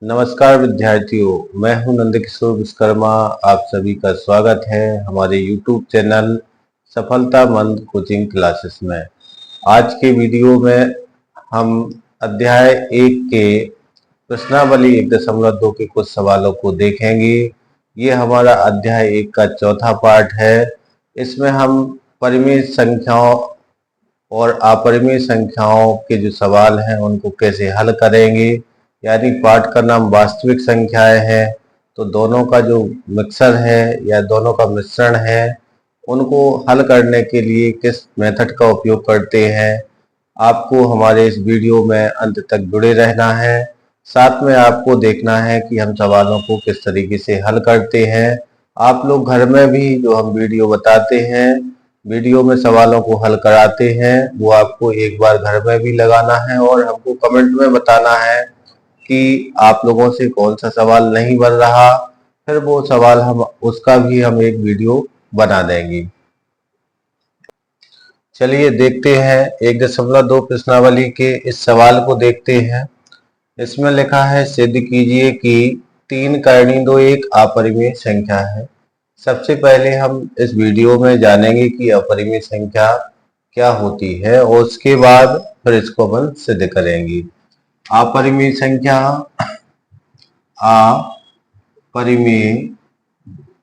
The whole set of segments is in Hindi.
नमस्कार विद्यार्थियों, मैं हूं नंदकिशोर विश्वकर्मा। आप सभी का स्वागत है हमारे YouTube चैनल सफलता मंद कोचिंग क्लासेस में। आज के वीडियो में हम अध्याय 1 के प्रश्नावली 1.2 के कुछ सवालों को देखेंगे। ये हमारा अध्याय 1 का चौथा पार्ट है। इसमें हम परिमेय संख्याओं और अपरिमेय संख्याओं के जो सवाल हैं उनको कैसे हल करेंगे। यानी पाठ का नाम वास्तविक संख्याएं है, तो दोनों का जो मिक्सर है या दोनों का मिश्रण है उनको हल करने के लिए किस मेथड का उपयोग करते हैं, आपको हमारे इस वीडियो में अंत तक जुड़े रहना है। साथ में आपको देखना है कि हम सवालों को किस तरीके से हल करते हैं। आप लोग घर में भी जो हम वीडियो बताते हैं, वीडियो में सवालों को हल कराते हैं, वो आपको एक बार घर में भी लगाना है और हमको कमेंट में बताना है कि आप लोगों से कौन सा सवाल नहीं बन रहा। फिर वो सवाल हम उसका भी हम एक वीडियो बना देंगे। चलिए देखते हैं 1.2 प्रश्नावली के इस सवाल को देखते हैं। इसमें लिखा है सिद्ध कीजिए कि 3 करनी 2 एक अपरिमेय संख्या है। सबसे पहले हम इस वीडियो में जानेंगे कि अपरिमेय संख्या क्या होती है और उसके बाद फिर इसको अपन सिद्ध करेंगे। अपरिमेय संख्या, अपरिमेय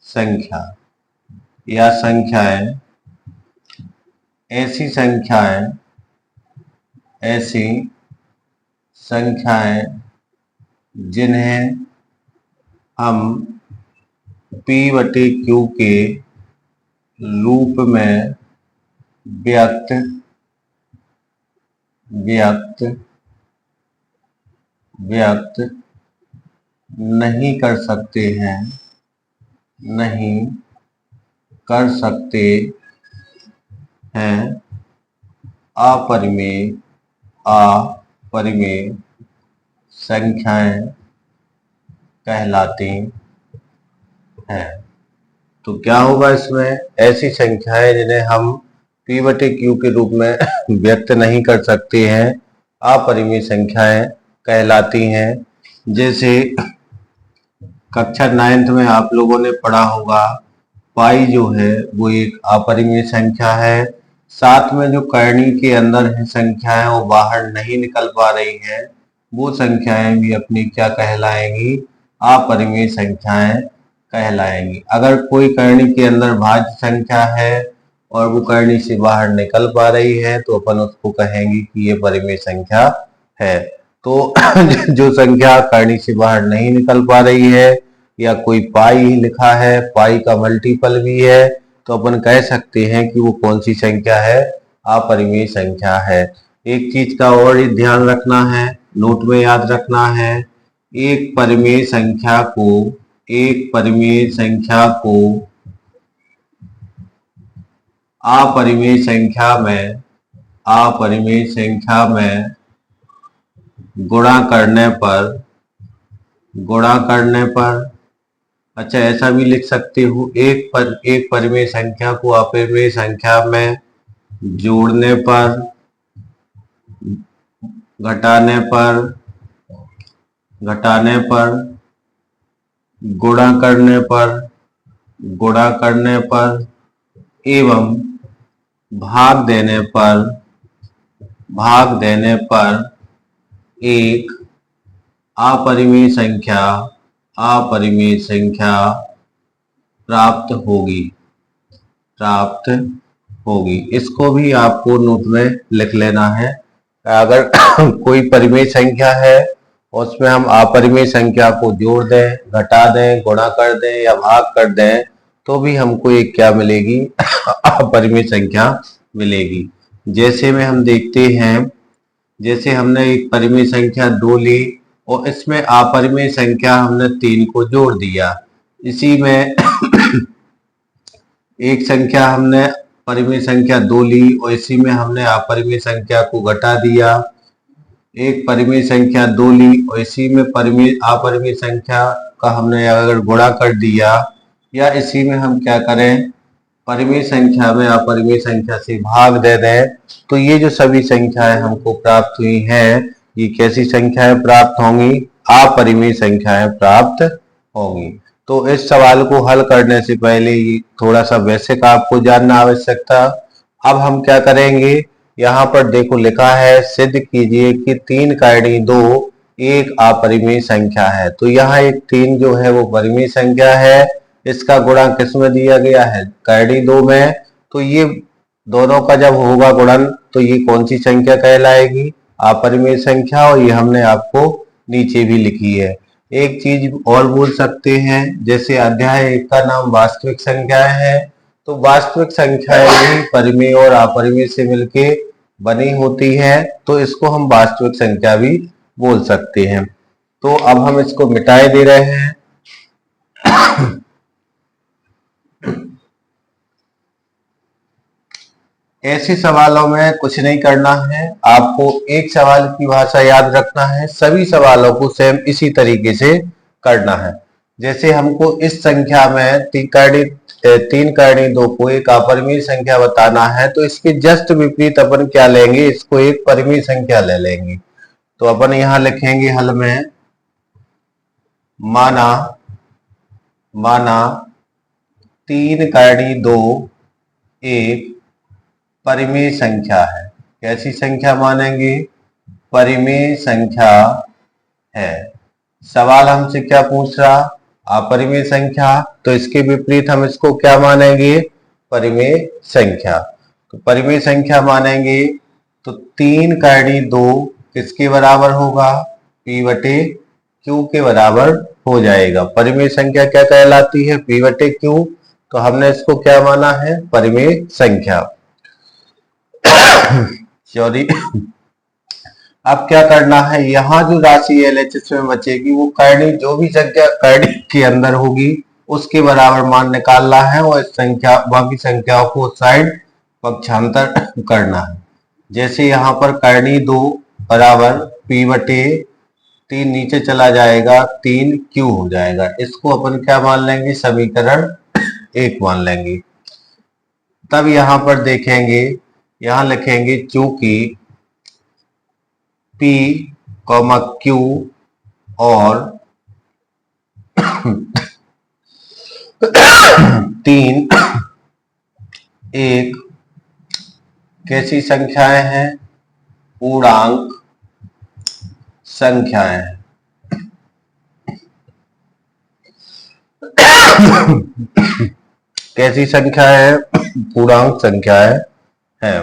संख्या या संख्याएं ऐसी संख्याएं जिन्हें हम P/Q के रूप में व्यक्त नहीं कर सकते हैं, अपरिमेय संख्याएं कहलाती हैं। तो क्या होगा इसमें, ऐसी संख्याएं जिन्हें हम P/Q के रूप में व्यक्त नहीं कर सकते हैं, अपरिमेय संख्याएं कहलाती हैं। जैसे कक्षा 9th में आप लोगों ने पढ़ा होगा, पाई जो है वो एक अपरिमेय संख्या है। साथ में जो करनी के अंदर है संख्याएं वो बाहर नहीं निकल पा रही हैं, वो संख्याएं भी अपनी क्या कहलाएंगी, अपरिमेय संख्याएं कहलाएंगी। अगर कोई करनी के अंदर भाज्य संख्या है और वो करनी से बाहर निकल पा रही है तो अपन उसको कहेंगे कि ये परिमेय संख्या है। तो जो संख्या करनी से बाहर नहीं निकल पा रही है या कोई पाई लिखा है, पाई का मल्टीपल भी है, तो अपन कह सकते हैं कि वो कौन सी संख्या है, अपरिमेय संख्या है। एक चीज का और ही ध्यान रखना है, नोट में याद रखना है, एक परिमेय संख्या को अपरिमेय संख्या में गुणा करने पर अच्छा ऐसा भी लिख सकते हो, एक परिमेय संख्या को अपरिमेय संख्या में जोड़ने पर, घटाने पर, गुणा करने पर एवं भाग देने पर एक अपरिमेय संख्या प्राप्त होगी। इसको भी आपको नोट में लिख लेना है। अगर कोई परिमेय संख्या है और उसमें हम अपरिमेय संख्या को जोड़ दें, घटा दें, गुणा कर दें या भाग कर दें तो भी हमको एक क्या मिलेगी, अपरिमेय संख्या मिलेगी। जैसे में हम देखते हैं, जैसे हमने एक परिमेय संख्या 2 ली और इसमें अपरिमेय संख्या हमने 3 को जोड़ दिया। इसी में एक संख्या हमने परिमेय संख्या 2 ली और इसी में हमने अपरिमेय संख्या को घटा दिया। एक परिमेय संख्या 2 ली और इसी में अपरिमेय संख्या का हमने अगर गुणा कर दिया, या इसी में हम क्या करें, परिमेय संख्या में अपरिमेय संख्या से भाग दे दें, तो ये जो सभी संख्याएं हमको प्राप्त हुई हैं, ये कैसी संख्याएं प्राप्त होंगी, अपरिमेय संख्याएं प्राप्त होंगी। तो इस सवाल को हल करने से पहले थोड़ा सा बेसिक आपको जानना आवश्यकता। अब हम क्या करेंगे, यहाँ पर देखो लिखा है सिद्ध कीजिए कि 3 कर्णी 2 एक अपरिमेय संख्या है। तो यहाँ एक 3 जो है वो परिमेय संख्या है, इसका गुणा किस में दिया गया है, कर्णी 2 में। तो ये दोनों का जब होगा गुणन तो ये कौन सी संख्या कहलाएगी, अपरिमेय संख्या। और ये हमने आपको नीचे भी लिखी है। एक चीज और बोल सकते हैं, जैसे अध्याय 1 का नाम वास्तविक संख्याएं है, तो वास्तविक संख्याएं भी परिमेय और अपरिमेय से मिलके बनी होती है, तो इसको हम वास्तविक संख्या भी बोल सकते हैं। तो अब हम इसको मिटाए दे रहे हैं। ऐसे सवालों में कुछ नहीं करना है, आपको एक सवाल की भाषा याद रखना है, सभी सवालों को सेम इसी तरीके से करना है। जैसे हमको इस संख्या में 3 कर्णी 2 को एक अपरिमेय संख्या बताना है, तो इसके जस्ट विपरीत अपन क्या लेंगे, इसको एक परिमेय संख्या ले लेंगे। तो अपन यहां लिखेंगे हल में, माना 3 कर्णी 2 एक परिमेय संख्या है। कैसी संख्या मानेंगे, परिमेय संख्या है। सवाल हमसे क्या पूछ रहा, अपरिमेय संख्या, तो इसके विपरीत हम इसको क्या मानेंगे, परिमेय संख्या। तो परिमेय संख्या मानेंगे तो 3 कर्णी 2 किसके बराबर होगा, P बटे Q के बराबर हो जाएगा। परिमेय संख्या क्या कहलाती है, P बटे Q। तो हमने इसको क्या माना है, परिमेय संख्या। सॉरी। अब क्या करना है, यहाँ जो राशि LHS में बचेगी वो कर्णी, जो भी संख्या कर्णी के अंदर होगी उसके बराबर मान निकालना है, और इस संख्या बाकी संख्याओं को साइड पक्षांतर करना है। जैसे यहाँ पर कर्णी 2 बराबर P बटे 3 नीचे चला जाएगा, 3Q हो जाएगा। इसको अपन क्या मान लेंगे, समीकरण 1 मान लेंगे। तब यहाँ पर देखेंगे, यहाँ लिखेंगे चूंकि P, Q और 3 एक कैसी संख्याएं हैं, पूर्णांक संख्याएं हैं। कैसी संख्याएं हैं, पूर्णांक संख्याएं हैं।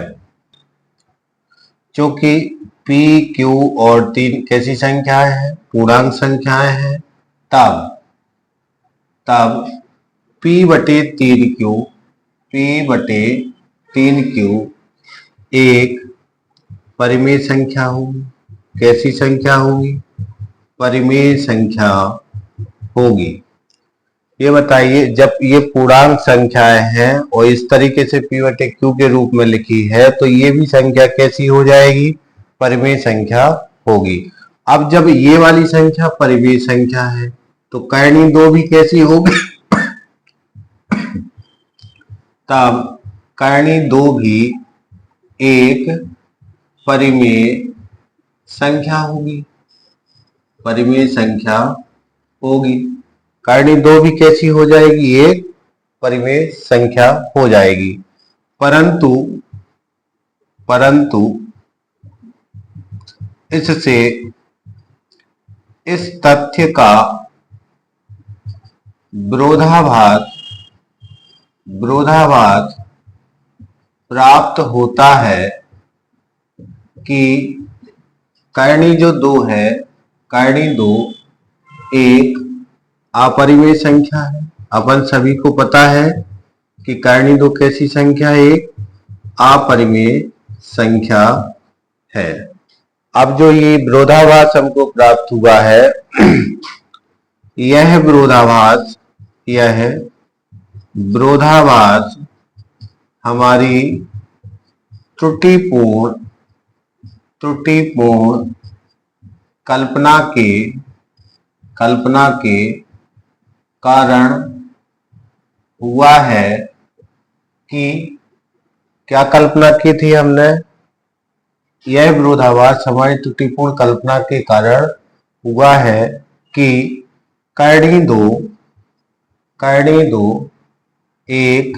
क्योंकि P, Q और 3 कैसी संख्याएं हैं, पूर्णांक संख्याएं हैं, तब P बटे 3Q, P बटे 3Q एक परिमेय संख्या होगी। कैसी संख्या होगी, परिमेय संख्या होगी। ये बताइए, जब ये पूर्णांक संख्याएं हैं और इस तरीके से P बटे Q के रूप में लिखी है, तो ये भी संख्या कैसी हो जाएगी, परिमेय संख्या होगी। अब जब ये वाली संख्या परिमेय संख्या है, तो कर्णी 2 भी कैसी होगी, तब कर्णी 2 भी एक परिमेय संख्या होगी, परिमेय संख्या होगी। कर्णी 2 भी कैसी हो जाएगी, एक परिमेय संख्या हो जाएगी। परंतु इससे इस तथ्य का विरोधाभास प्राप्त होता है कि कर्णी जो 2 है, कर्णी 2 एक अपरिमेय संख्या है। अपन सभी को पता है कि कर्णी 2 कैसी संख्या है, एक अपरिमेय संख्या है। अब जो ये विरोधाभास हमको प्राप्त हुआ है, यह विरोधाभास हमारी त्रुटिपूर्ण कल्पना के कारण हुआ है कि क्या कल्पना की थी हमने, यह विरोधाभास हमारी त्रुटिपूर्ण कल्पना के कारण हुआ है कि करनी दो एक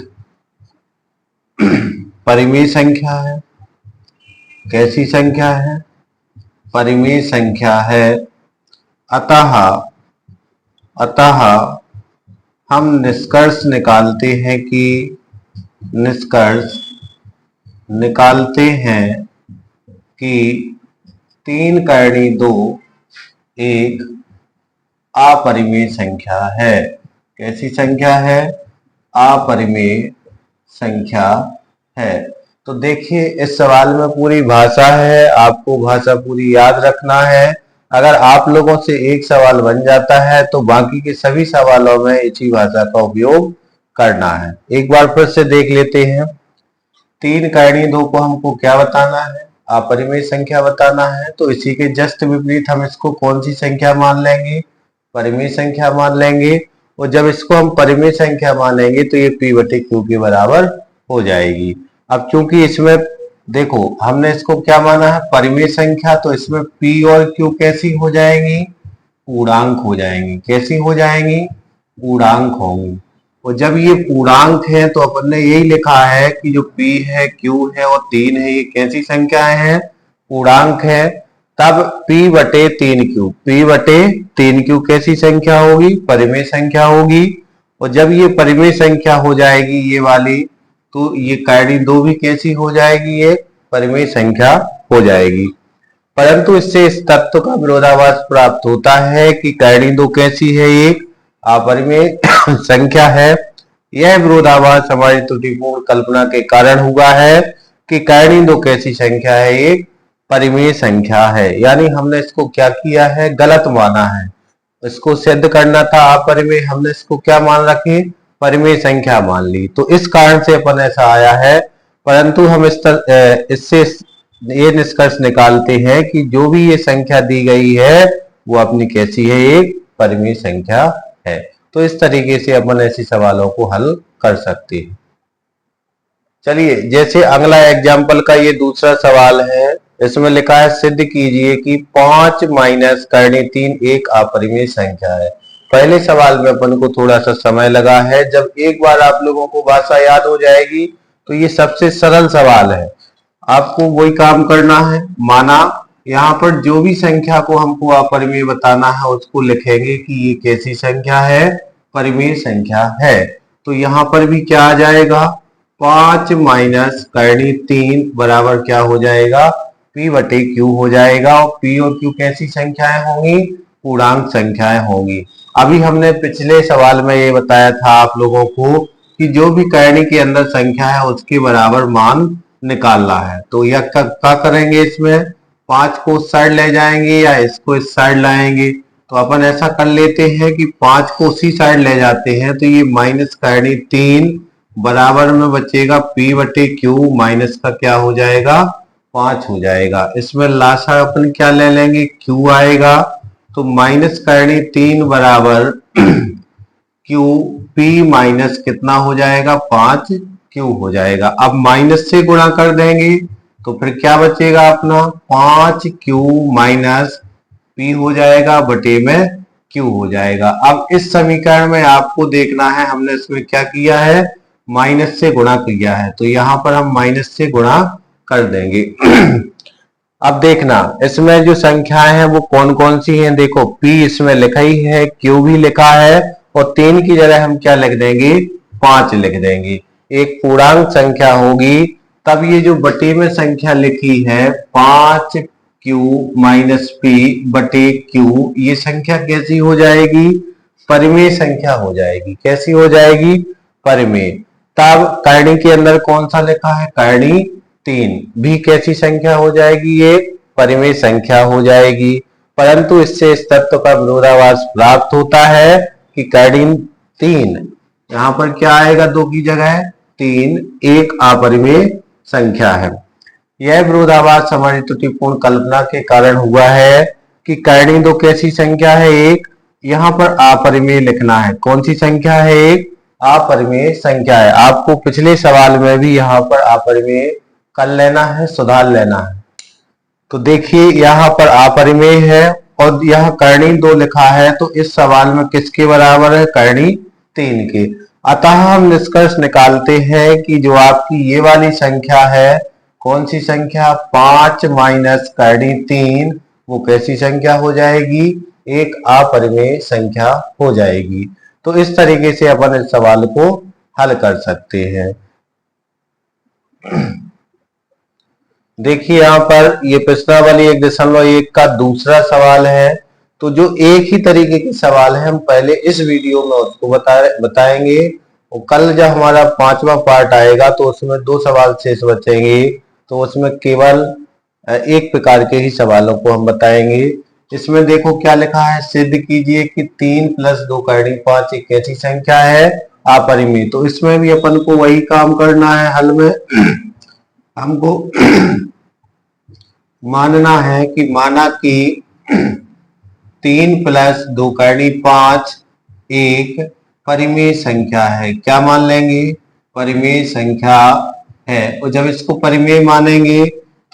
परिमेय संख्या है। कैसी संख्या है? परिमेय संख्या है। अतः हम निष्कर्ष निकालते हैं कि 3 करनी 2 एक अपरिमेय संख्या है। कैसी संख्या है? अपरिमेय संख्या है। तो देखिए, इस सवाल में पूरी भाषा है, आपको भाषा पूरी याद रखना है। अगर आप लोगों से एक सवाल बन जाता है तो बाकी के सभी सवालों में इसी भाषा का उपयोग करना है। एक बार फिर से देख लेते हैं। 3 करनी 2 को हमको क्या बताना है? अपरिमेय संख्या बताना है। तो इसी के जस्ट विपरीत हम इसको कौन सी संख्या मान लेंगे? परिमेय संख्या मान लेंगे। और जब इसको हम परिमेय संख्या मानेंगे तो ये p/q के बराबर हो जाएगी। अब चूंकि इसमें देखो, हमने इसको क्या माना है? परिमेय संख्या, तो इसमें p और q कैसी हो जाएंगी? पूर्णांक हो जाएंगी। कैसी हो जाएंगी? पूर्णांक होंगी। और जब ये पूर्णांक है तो अपन ने यही लिखा है कि जो p है, q है और 3 है, ये कैसी संख्याएं हैं? पूर्णांक है। तब p/3q कैसी संख्या होगी? परिमेय संख्या होगी। और जब ये परिमेय संख्या हो जाएगी ये वाली, तो ये करनी 2 भी कैसी हो जाएगी? ये परिमेय संख्या हो जाएगी। परंतु इससे इस तत्व का विरोधाभास प्राप्त होता है कि करनी 2 कैसी है? एक अपरिमेय संख्या है। यह विरोधाभास हमारी त्रुटिपूर्ण कल्पना के कारण हुआ है कि करनी 2 कैसी संख्या है? एक परिमेय संख्या है। यानी हमने इसको क्या किया है? गलत माना है। इसको सिद्ध करना था अपरिमेय, हमने इसको क्या मान रखे? परिमेय संख्या मान ली। तो इस कारण से अपन ऐसा आया है। परंतु हम इससे ये निष्कर्ष निकालते हैं कि जो भी ये संख्या दी गई है वो अपनी कैसी है? एक परिमेय संख्या है। तो इस तरीके से अपन ऐसे सवालों को हल कर सकते हैं। चलिए, जैसे अगला एग्जाम्पल का ये दूसरा सवाल है। इसमें लिखा है सिद्ध कीजिए कि 5 माइनस करनी 3 एक अपरिमेय संख्या है। पहले सवाल में अपन को थोड़ा सा समय लगा है। जब एक बार आप लोगों को भाषा याद हो जाएगी तो ये सबसे सरल सवाल है। आपको वही काम करना है। माना यहाँ पर जो भी संख्या को हमको अपरिमेय बताना है उसको लिखेंगे कि ये कैसी संख्या है? परिमेय संख्या है। तो यहाँ पर भी क्या आ जाएगा? 5 माइनस करनी 3 बराबर क्या हो जाएगा? p/q हो जाएगा। और p और q कैसी संख्याएं होंगी? पूर्णांक संख्याएं होंगी। अभी हमने पिछले सवाल में ये बताया था आप लोगों को कि जो भी करनी के अंदर संख्या है उसके बराबर मान निकालना है। तो यह क्या करेंगे? इसमें 5 को उस साइड ले जाएंगे या इसको इस साइड लाएंगे? तो अपन ऐसा कर लेते हैं कि 5 को उसी साइड ले जाते हैं। तो ये माइनस करनी 3 बराबर में बचेगा p/q, माइनस का क्या हो जाएगा? 5 हो जाएगा। इसमें लासा अपन क्या ले लेंगे? q आएगा। तो माइनस करनी 3 बराबर q, p माइनस कितना हो जाएगा? 5q हो जाएगा। अब माइनस से गुणा कर देंगे तो फिर क्या बचेगा अपना? 5q माइनस p हो जाएगा, बटे में q हो जाएगा। अब इस समीकरण में आपको देखना है, हमने इसमें क्या किया है? माइनस से गुणा किया है। तो यहाँ पर हम माइनस से गुणा कर देंगे। अब देखना, इसमें जो संख्याएं हैं वो कौन कौन सी हैं? देखो, p इसमें लिखा ही है, q भी लिखा है, और 3 की जगह हम क्या लिख देंगे? 5 लिख देंगे। एक पूर्णांक संख्या होगी। तब ये जो बटे में संख्या लिखी है 5q माइनस p बटे q, ये संख्या कैसी हो जाएगी? परिमेय संख्या हो जाएगी। कैसी हो जाएगी? परिमेय। तब करनी के अंदर कौन सा लिखा है? करनी 3 भी कैसी संख्या हो जाएगी? ये परिमेय संख्या हो जाएगी। परंतु इससे इस तत्व का विरोधाभास प्राप्त होता है कि करनी 3 यहाँ पर क्या आएगा? 2 की जगह 3 एक अपरिमेय संख्या है। यह विरोधाभास हमारी त्रुटिपूर्ण कल्पना के कारण हुआ है कि करनी 2 कैसी संख्या है? एक यहाँ पर अपरिमेय लिखना है। कौन सी संख्या है? एक अपरिमेय संख्या है। आपको पिछले सवाल में भी यहाँ पर अपरिमेय कर लेना है, सुधार लेना है। तो देखिए, यहाँ पर अपरिमेय है और यह करनी 2 लिखा है, तो इस सवाल में किसके बराबर है? करनी 3 के। अतः हम निष्कर्ष निकालते हैं कि जो आपकी ये वाली संख्या है, कौन सी संख्या? 5 माइनस करनी 3, वो कैसी संख्या हो जाएगी? एक अपरिमेय संख्या हो जाएगी। तो इस तरीके से अपन इस सवाल को हल कर सकते हैं। देखिए यहाँ पर ये प्रश्नावली 1.1 का दूसरा सवाल है। तो जो एक ही तरीके के सवाल है, हम पहले इस वीडियो में उसको बताएंगे, और कल जब हमारा 5वां पार्ट आएगा तो उसमें 2 सवाल शेष बचेंगे, तो उसमें केवल एक प्रकार के ही सवालों को हम बताएंगे। इसमें देखो क्या लिखा है, सिद्ध कीजिए कि 3 + 2 करनी 5 एक ऐसी संख्या है अपरिमेय। तो इसमें भी अपन को वही काम करना है। हल में हमको मानना है कि माना कि 3 + 2 करनी 5 एक परिमेय संख्या है। क्या मान लेंगे? परिमेय संख्या है। और जब इसको परिमेय मानेंगे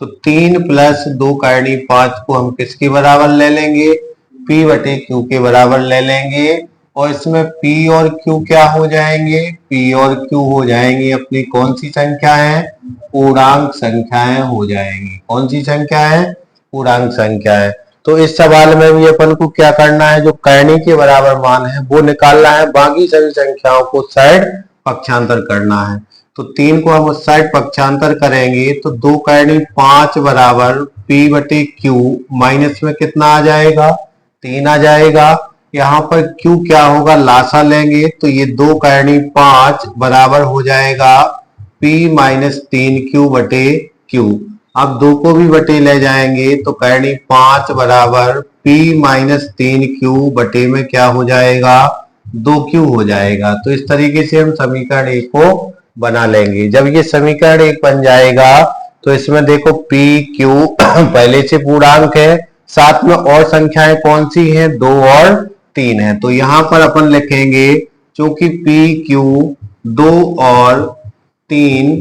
तो 3 + 2 करनी 5 को हम किसके बराबर ले लेंगे? P/Q के बराबर ले लेंगे। और इसमें P और Q क्या हो जाएंगे? P और Q हो जाएंगे अपनी कौन सी संख्या है? पूर्णांक संख्याएं हो जाएंगी। कौन सी संख्या है? पूर्णांक संख्या है। तो इस सवाल में भी अपन को क्या करना है? जो करनी के बराबर मान है वो निकालना है, बाकी सभी संख्याओं को साइड पक्षांतर करना है। तो 3 को हम उस साइड पक्षांतर करेंगे तो 2 करनी 5 बराबर P/Q, माइनस में कितना आ जाएगा? 3 आ जाएगा। यहाँ पर Q क्या होगा? लासा लेंगे तो ये 2 करनी 5 बराबर हो जाएगा P - 3Q/Q। अब 2 को भी बटे ले जाएंगे तो करनी 5 बराबर P - 3Q बटे में क्या हो जाएगा? 2Q हो जाएगा। तो इस तरीके से हम समीकरण 1 को बना लेंगे। जब ये समीकरण 1 बन जाएगा तो इसमें देखो P Q पहले से पूर्णांक है, साथ में और संख्याएं कौन सी हैं? 2 और 3 है। तो यहां पर अपन लिखेंगे क्योंकि P Q 2 और 3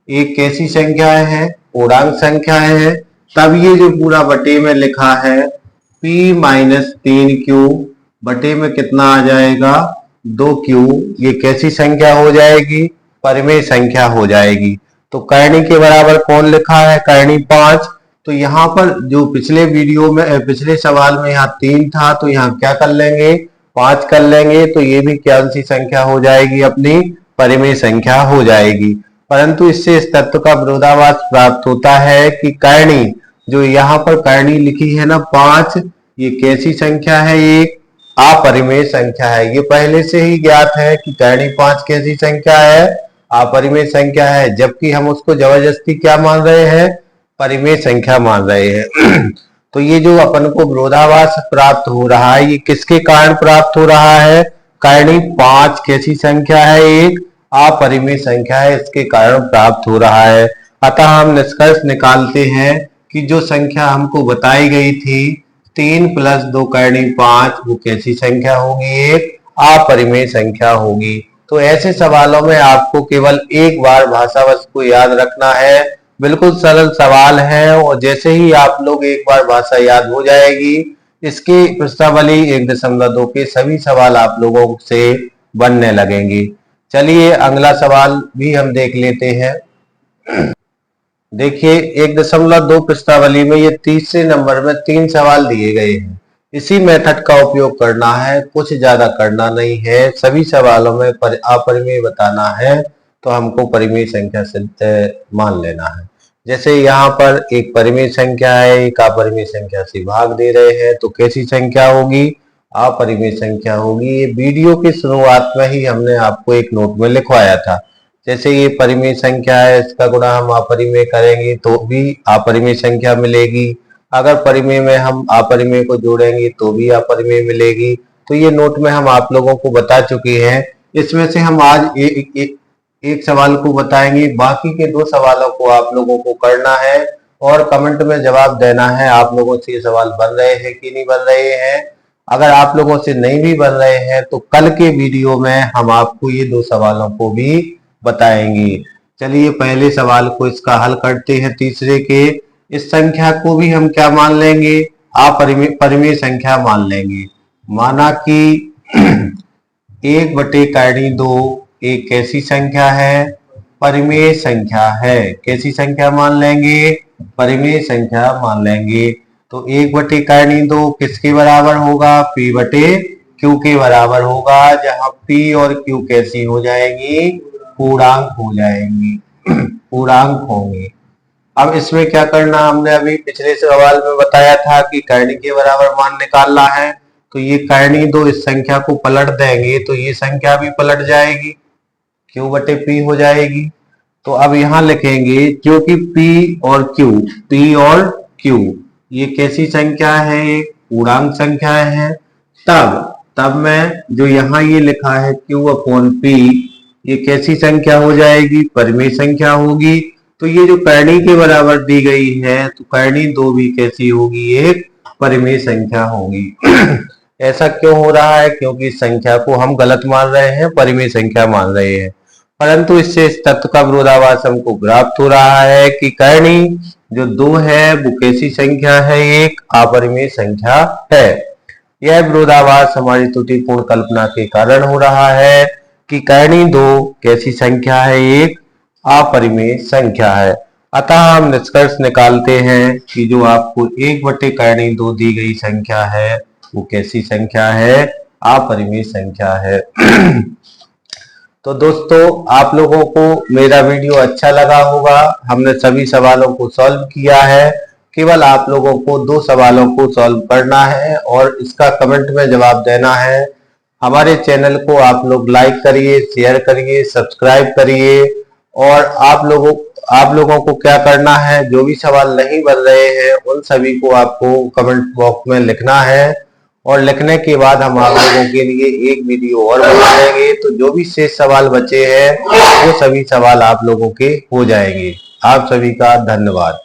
एक कैसी संख्याएं हैं? पूर्णांक संख्याएं हैं। तब ये जो पूरा बटे में लिखा है P - 3Q बटे में कितना आ जाएगा? 2Q। ये कैसी संख्या हो जाएगी? परिमेय संख्या हो जाएगी। तो करनी के बराबर कौन लिखा है? करनी 5। तो यहाँ पर जो पिछले वीडियो में पिछले सवाल में यहाँ 3 था, तो यहाँ क्या कर लेंगे? 5 कर लेंगे। तो ये भी कौन सी संख्या हो जाएगी? अपनी परिमेय संख्या हो जाएगी। परंतु इससे इस तत्व का विरोधाभास प्राप्त होता है कि करनी, जो यहाँ पर करनी लिखी है ना 5, ये कैसी संख्या है? एक अपरिमेय संख्या है। ये पहले से ही ज्ञात है कि करनी 5 कैसी संख्या है? अपरिमेय संख्या है। जबकि हम उसको जबरदस्ती क्या मान रहे हैं? परिमेय संख्या मान रहे हैं। तो ये जो अपन को विरोधाभास प्राप्त हो रहा है, ये किसके कारण प्राप्त हो रहा है? करनी 5 कैसी संख्या है? एक अपरिमेय संख्या है, इसके कारण प्राप्त हो रहा है। अतः हम निष्कर्ष निकालते हैं कि जो संख्या हमको बताई गई थी 3 + 2 करनी 5, वो कैसी संख्या होगी? एक अपरिमेय संख्या होगी। तो ऐसे सवालों में आपको केवल एक बार भाषावश को याद रखना है। बिल्कुल सरल सवाल है, और जैसे ही आप लोग एक बार भाषा याद हो जाएगी, इसकी प्रश्नावली 1.2 के सभी सवाल आप लोगों से बनने लगेंगे। चलिए अगला सवाल भी हम देख लेते हैं। देखिए 1.2 प्रश्नावली में ये तीसरे नंबर में 3 सवाल दिए गए हैं। इसी मेथड का उपयोग करना है, कुछ ज्यादा करना नहीं है। सभी सवालों में अपरिमेय बताना है तो हमको परिमेय संख्या से मान लेना है। जैसे यहाँ पर एक परिमेय संख्या है, एक अपरिमेय संख्या से भाग दे रहे हैं, तो कैसी संख्या होगी? अपरिमेय संख्या होगी। ये वीडियो की शुरुआत में ही हमने आपको एक नोट में लिखवाया था। जैसे ये परिमेय संख्या है, इसका गुणा हम अपरिमेय करेंगे तो भी अपरिमेय संख्या मिलेगी। अगर परिमेय में हम अपरिमेय को जोड़ेंगे तो भी अपरिमेय मिलेगी। तो ये नोट में हम आप लोगों को बता चुके हैं। इसमें से हम आज एक सवाल को बताएंगे, बाकी के 2 सवालों को आप लोगों को करना है और कमेंट में जवाब देना है। आप लोगों से ये सवाल बन रहे हैं कि नहीं बन रहे हैं। अगर आप लोगों से नहीं भी बन रहे हैं तो कल के वीडियो में हम आपको ये 2 सवालों को भी बताएंगे। चलिए पहले सवाल को इसका हल करते हैं। तीसरे के इस संख्या को भी हम क्या मान लेंगे? अपरिमेय संख्या मान लेंगे। माना कि 1/2 एक कैसी संख्या है? परिमेय संख्या है। कैसी संख्या मान लेंगे? परिमेय संख्या मान लेंगे। तो 1/2 किसके बराबर होगा? P/Q के बराबर होगा, जहां P और Q कैसी हो जाएगी? पूर्णांक हो जाएंगी, पूर्णांक होंगे। अब इसमें क्या करना, हमने अभी पिछले सवाल में बताया था कि करनी के बराबर मान निकालना है। तो ये करनी दो इस संख्या को पलट देंगे तो ये संख्या भी पलट जाएगी, Q/P हो जाएगी। तो अब यहां लिखेंगे क्योंकि P और Q ये कैसी संख्या है? एक पूर्णांक संख्या है। तब मैं जो यहाँ ये लिखा है Q/P ये कैसी संख्या हो जाएगी? परिमेय संख्या होगी। तो ये जो करनी के बराबर दी गई है तो करनी दो भी कैसी होगी? एक परिमेय संख्या होगी। ऐसा क्यों हो रहा है? क्योंकि इस संख्या को हम गलत मान रहे हैं, परिमेय संख्या मान रहे हैं। परंतु इससे इस तत्व का विरोधाभास हमको प्राप्त हो रहा है कि करनी जो 2 है वो कैसी संख्या है? एक अपरिमेय संख्या है। यह विरोधाभास हमारी त्रुटिपूर्ण कल्पना के कारण हो रहा है कि करनी 2 कैसी संख्या है? एक अपरिमेय संख्या है। अतः हम निष्कर्ष निकालते हैं कि जो आपको 1/2 दी गई संख्या है वो कैसी संख्या है? अपरिमेय संख्या है। तो दोस्तों, आप लोगों को मेरा वीडियो अच्छा लगा होगा। हमने सभी सवालों को सॉल्व किया है। केवल आप लोगों को 2 सवालों को सॉल्व करना है और इसका कमेंट में जवाब देना है। हमारे चैनल को आप लोग लाइक करिए, शेयर करिए, सब्सक्राइब करिए। और आप लोगों को क्या करना है, जो भी सवाल नहीं बन रहे हैं उन सभी को आपको कमेंट बॉक्स में लिखना है और लिखने के बाद हम आप लोगों के लिए एक वीडियो और बनाएंगे। तो जो भी शेष सवाल बचे हैं वो सभी सवाल आप लोगों के हो जाएंगे। आप सभी का धन्यवाद।